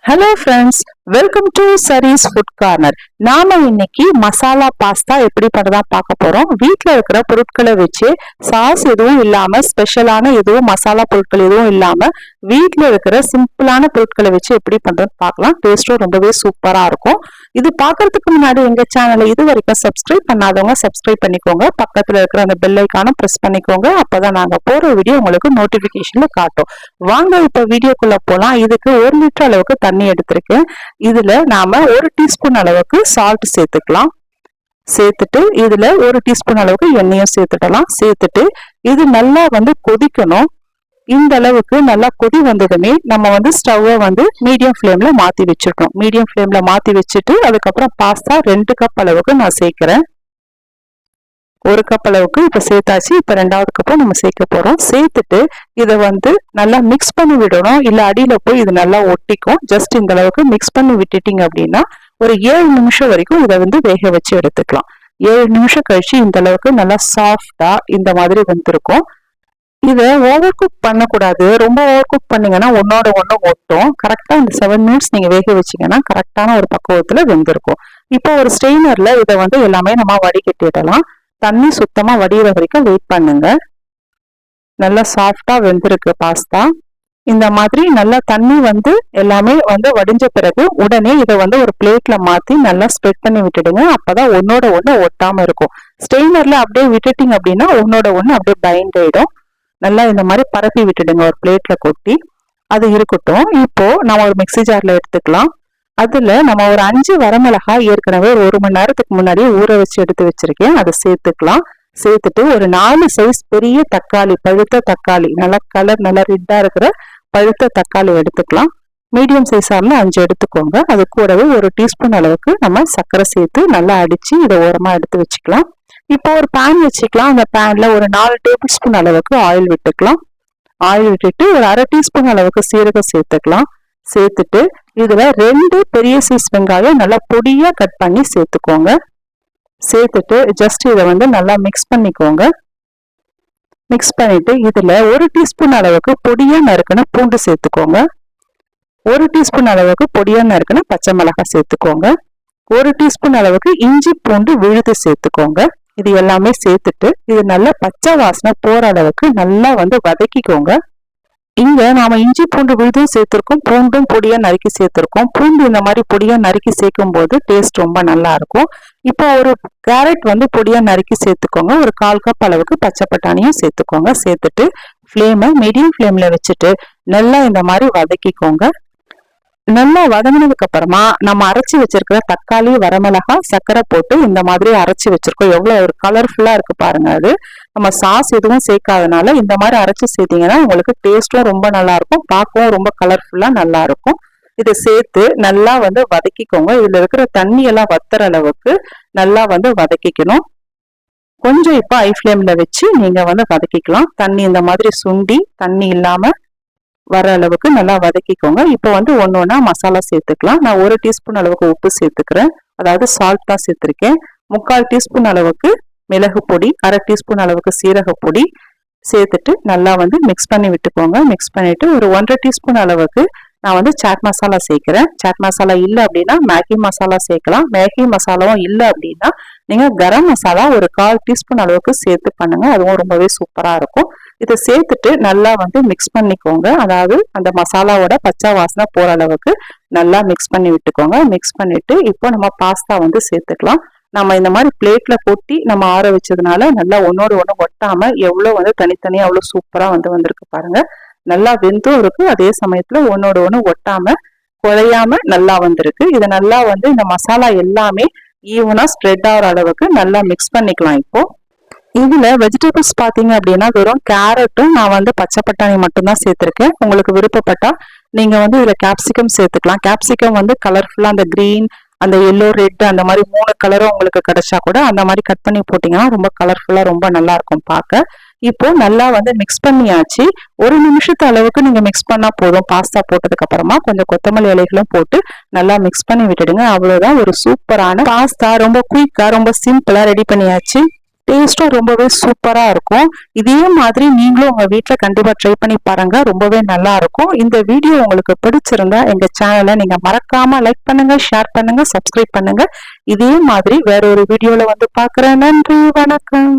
Hello friends, welcome to sarees food corner. நாம இன்னைக்கு masala pasta எப்படி பண்ணதான் பார்க்க போறோம். வீட்டில் இருக்கிற பொருட்களை வச்சு சாஸ் எதுவும் இல்லாம, ஸ்பெஷலான எதுவும் மசாலா பொருட்கள் எதுவும் இல்லாம வீட்டில் இருக்கிற சிம்பிளான பொருட்களை வச்சு எப்படி பண்றது பார்க்கலாம். டேஸ்டும் ரொம்பவே சூப்பரா இருக்கும். இது பார்க்கறதுக்கு முன்னாடி எங்க சேனலை இது வரைக்கும் சப்ஸ்கிரைப் பண்ணாதவங்க சப்ஸ்கிரைப் பண்ணிக்கோங்க. பக்கத்துல இருக்கிற அந்த பெல் ஐக்கான பிரஸ் பண்ணிக்கோங்க. அப்பதான் நாங்க போற வீடியோ உங்களுக்கு நோட்டிபிகேஷன்ல காட்டும். வாங்க இப்ப வீடியோக்குள்ள போலாம். இதுக்கு 1 லிட்டர் அளவுக்கு தண்ணி எடுத்திருக்கேன். இதுல நாம 1 டீஸ்பூன் அளவுக்கு சால்ட் சேர்த்துக்கலாம். சேர்த்துட்டு இதுல 1 டீஸ்பூன் அளவுக்கு எண்ணெயும் சேர்த்துடலாம். சேர்த்துட்டு இது நல்லா கொதிக்கணும். இந்த அளவுக்கு நல்லா கொதி வந்ததுமே நம்ம ஸ்டவ்வை மீடியம் ஃப்ளேம்ல மாத்தி வச்சிருக்கோம். மீடியம் ஃப்ளேம்ல மாத்தி வச்சுட்டு அதுக்கப்புறம் பாஸ்தா 2 கப் அளவுக்கு நான் சேர்க்கிறேன். 1 கப் அளவுக்கு இப்ப சேர்த்தாச்சு. இப்ப 2வது கப்பும் நம்ம சேர்க்க போறோம். சேர்த்துட்டு இதை நல்லா மிக்ஸ் பண்ணி விடணும். இல்ல அடியில போய் இது நல்லா ஒட்டிக்கும். ஜஸ்ட் இந்த அளவுக்கு மிக்ஸ் பண்ணி விட்டுட்டீங்க அப்படின்னா ஒரு 7 நிமிஷம் வரைக்கும் இதை வேக வச்சு எடுத்துக்கலாம். 7 நிமிஷம் கழிச்சு இந்த அளவுக்கு நல்லா சாஃப்டா இந்த மாதிரி வந்திருக்கும். இதை ஓவர் குக் பண்ணக்கூடாது. ரொம்ப ஓவர் குக் பண்ணீங்கன்னா ஒன்னோட ஒண்ணு ஒட்டும். கரெக்டா இந்த 7 மினிட்ஸ் நீங்க வேக வச்சீங்கன்னா கரெக்டான ஒரு பக்குவத்துல வெந்திருக்கும். இப்போ ஒரு ஸ்ட்ரெயினர்ல இதை எல்லாமே நம்ம வடிகட்டிடலாம். தண்ணி சுத்தமா வடிகிற வரைக்கும் வெயிட் பண்ணுங்க. நல்லா சாஃப்டா வெந்திருக்கு பாஸ்தா. இந்த மாதிரி நல்லா தண்ணி எல்லாமே வடிஞ்ச பிறகு உடனே இதை ஒரு பிளேட்ல மாத்தி நல்லா ஸ்ப்ரெட் பண்ணி விட்டுடுங்க. அப்பதான் ஒன்னோட ஒண்ணு ஒட்டாம இருக்கும். ஸ்ட்ரெயினர்ல அப்படியே விட்டுட்டீங்க அப்படின்னா ஒன்னோட ஒண்ணு அப்படியே பைண்ட் ஆயிடும். நல்லா இந்த மாதிரி பரப்பி விட்டுடுங்க. ஒரு பிளேட்ல கொட்டி அது இருக்கட்டும். இப்போ நம்ம ஒரு மிக்ஸி ஜார்ல எடுத்துக்கலாம். அதுல நம்ம ஒரு 5 வரமிளகாய் ஏற்கனவே ஒரு 1 மணி நேரத்துக்கு முன்னாடியே ஊற வச்சு எடுத்து வச்சிருக்கேன். அதை சேர்த்துக்கலாம். சேர்த்துட்டு ஒரு 4 சைஸ் பெரிய தக்காளி, பழுத்த தக்காளி, நல்லா கலர் நல்லா ரெட்டா இருக்கிற பழுத்த தக்காளி எடுத்துக்கலாம். மீடியம் சைஸா இருந்தா 5 எடுத்துக்கோங்க. அது கூடவே 1 டீஸ்பூன் அளவுக்கு நம்ம சர்க்கரை சேர்த்து நல்லா அடிச்சு இதை ஓரமா எடுத்து வச்சுக்கலாம். இப்போ ஒரு பேன் வச்சுக்கலாம். அந்த பேன்ல ஒரு 4 டேபிள் ஸ்பூன் அளவுக்கு ஆயில் விட்டுக்கலாம். ஆயில் விட்டுட்டு ஒரு 1/2 டீஸ்பூன் அளவுக்கு சீரகம் சேர்த்துக்கலாம். சேர்த்துட்டு இதுல 2 பெரிய சைஸ் வெங்காயம் நல்லா பொடியா கட் பண்ணி சேர்த்துக்கோங்க. சேர்த்துட்டு ஜஸ்ட் இதை நல்லா மிக்ஸ் பண்ணிக்கோங்க. மிக்ஸ் பண்ணிட்டு இதுல 1 டீஸ்பூன் அளவுக்கு பொடியா நறுக்கின பூண்டு சேர்த்துக்கோங்க. 1 டீஸ்பூன் அளவுக்கு பொடியா நறுக்கின பச்சை மிளகாய் சேர்த்துக்கோங்க. 1 டீஸ்பூன் அளவுக்கு இஞ்சி பூண்டு விழுது சேர்த்துக்கோங்க. இது எல்லாமே சேர்த்துட்டு இது நல்லா பச்சை வாசனை போற அளவுக்கு நல்லா வதக்கிக்கோங்க. இங்க நாம இஞ்சி பூண்டு விழுதும் சேர்த்திருக்கோம், பூண்டும் பொடியா நறுக்கி சேர்த்திருக்கோம். பூண்டு இந்த மாதிரி பொடியா நறுக்கி சேர்க்கும் போது டேஸ்ட் ரொம்ப நல்லா இருக்கும். இப்போ ஒரு கேரட் பொடியா நறுக்கி சேர்த்துக்கோங்க. ஒரு 1/4 கப் அளவுக்கு பச்சை பட்டாணியும் சேர்த்துக்கோங்க. சேர்த்துட்டு ஃப்ளேமை மீடியம் ஃப்ளேம்ல வச்சுட்டு நல்லா இந்த மாதிரி வதக்கிக்கோங்க. நல்லா வதங்கினதுக்கு அப்புறமா நம்ம அரைச்சி வச்சிருக்கிற தக்காளி, வரமிளகாய், சர்க்கரை போட்டு இந்த மாதிரி அரைச்சி வச்சிருக்கோம். எவ்வளவு ஒரு கலர்ஃபுல்லா இருக்கு பாருங்க. அது நம்ம சாஸ் எதுவும் சேர்க்காதனால இந்த மாதிரி அரைச்சி சேர்த்தீங்கன்னா உங்களுக்கு டேஸ்டும் ரொம்ப நல்லா இருக்கும், பார்க்கவும் ரொம்ப கலர்ஃபுல்லா நல்லா இருக்கும். இதை சேர்த்து நல்லா வதக்கிக்கோங்க. இதுல இருக்கிற தண்ணி எல்லாம் வத்துற அளவுக்கு நல்லா வதக்கிக்கணும். கொஞ்சம் இப்போ ஹை ஃப்ளேம்ல வச்சு நீங்க வதக்கிக்கலாம். தண்ணி இந்த மாதிரி சுண்டி தண்ணி இல்லாம வர அளவுக்கு நல்லா வதக்கிக்கோங்க. இப்போ ஒன்னொன்னா மசாலா சேர்த்துக்கலாம். நான் 1 டீஸ்பூன் அளவுக்கு உப்பு சேர்த்துக்கிறேன். அதாவது சால்ட் தான் சேர்த்திருக்கேன். 3/4 டீஸ்பூன் அளவுக்கு மிளகு பொடி, 1/2 டீஸ்பூன் அளவுக்கு சீரக பொடி சேர்த்துட்டு நல்லா மிக்ஸ் பண்ணி விட்டுக்கோங்க. மிக்ஸ் பண்ணிட்டு ஒரு 1/2 டீஸ்பூன் அளவுக்கு நான் சாட் மசாலா சேர்க்கிறேன். சாட் மசாலா இல்லை அப்படின்னா மேகி மசாலா சேர்க்கலாம். மேகி மசாலாவும் இல்லை அப்படின்னா நீங்க கரம் மசாலா ஒரு 1/4 டீஸ்பூன் அளவுக்கு சேர்த்து பண்ணுங்க. அதுவும் ரொம்பவே சூப்பரா இருக்கும். இதை சேர்த்துட்டு நல்லா மிக்ஸ் பண்ணிக்கோங்க. அதாவது அந்த மசாலாவோட பச்சை வாசனை போற அளவுக்கு நல்லா மிக்ஸ் பண்ணி விட்டுக்கோங்க. மிக்ஸ் பண்ணிட்டு இப்போ நம்ம பாஸ்தா சேர்த்துக்கலாம். நம்ம இந்த மாதிரி பிளேட்ல கொட்டி நம்ம ஆற வச்சதுனால நல்லா ஒன்னோட ஒண்ணு ஒட்டாம எவ்வளவு தனித்தனியா அவ்வளவு சூப்பரா வந்திருக்கு பாருங்க. நல்லா வெந்தும் இருக்கு, அதே சமயத்துல ஒன்னோட ஒண்ணு ஒட்டாம குழையாம நல்லா வந்திருக்கு. இதை நல்லா இந்த மசாலா எல்லாமே ஈவனா ஸ்ப்ரெட் ஆகிற அளவுக்கு நல்லா மிக்ஸ் பண்ணிக்கலாம். இப்போ இதுல வெஜிடபிள்ஸ் பாத்தீங்க அப்படின்னா வெறும் கேரட்டும் நான் பச்சை பட்டாணி மட்டும்தான் சேர்த்திருக்கேன். உங்களுக்கு விருப்பப்பட்டா நீங்க இதுல கேப்சிகம் சேர்த்துக்கலாம். கேப்சிகம் கலர்ஃபுல்லா அந்த கிரீன், அந்த எல்லோ, ரெட் அந்த மாதிரி 3 கலரும் உங்களுக்கு கிடைச்சா கூட அந்த மாதிரி கட் பண்ணி போட்டீங்கன்னா ரொம்ப கலர்ஃபுல்லா ரொம்ப நல்லா இருக்கும் பார்க்க. இப்போ நல்லா மிக்ஸ் பண்ணியாச்சு. 1 நிமிஷத்து அளவுக்கு நீங்க மிக்ஸ் பண்ணா போதும். பாஸ்தா போட்டதுக்கு அப்புறமா கொஞ்சம் கொத்தமல்லி இலைகளும் போட்டு நல்லா மிக்ஸ் பண்ணி விட்டுடுங்க. அவ்வளவுதான். ஒரு சூப்பரான பாஸ்தா ரொம்ப குயிக்கா ரொம்ப சிம்பிளா ரெடி பண்ணியாச்சு. டேஸ்டும் ரொம்பவே சூப்பரா இருக்கும். இதே மாதிரி நீங்களும் உங்க வீட்ல கண்டிப்பா ட்ரை பண்ணி பாருங்க, ரொம்பவே நல்லா இருக்கும். இந்த வீடியோ உங்களுக்கு பிடிச்சிருந்தா எங்க சேனலை நீங்க மறக்காம லைக் பண்ணுங்க, ஷேர் பண்ணுங்க, சப்ஸ்கிரைப் பண்ணுங்க. இதே மாதிரி வேற ஒரு வீடியோல வந்து பார்க்குறேன். நன்றி, வணக்கம்.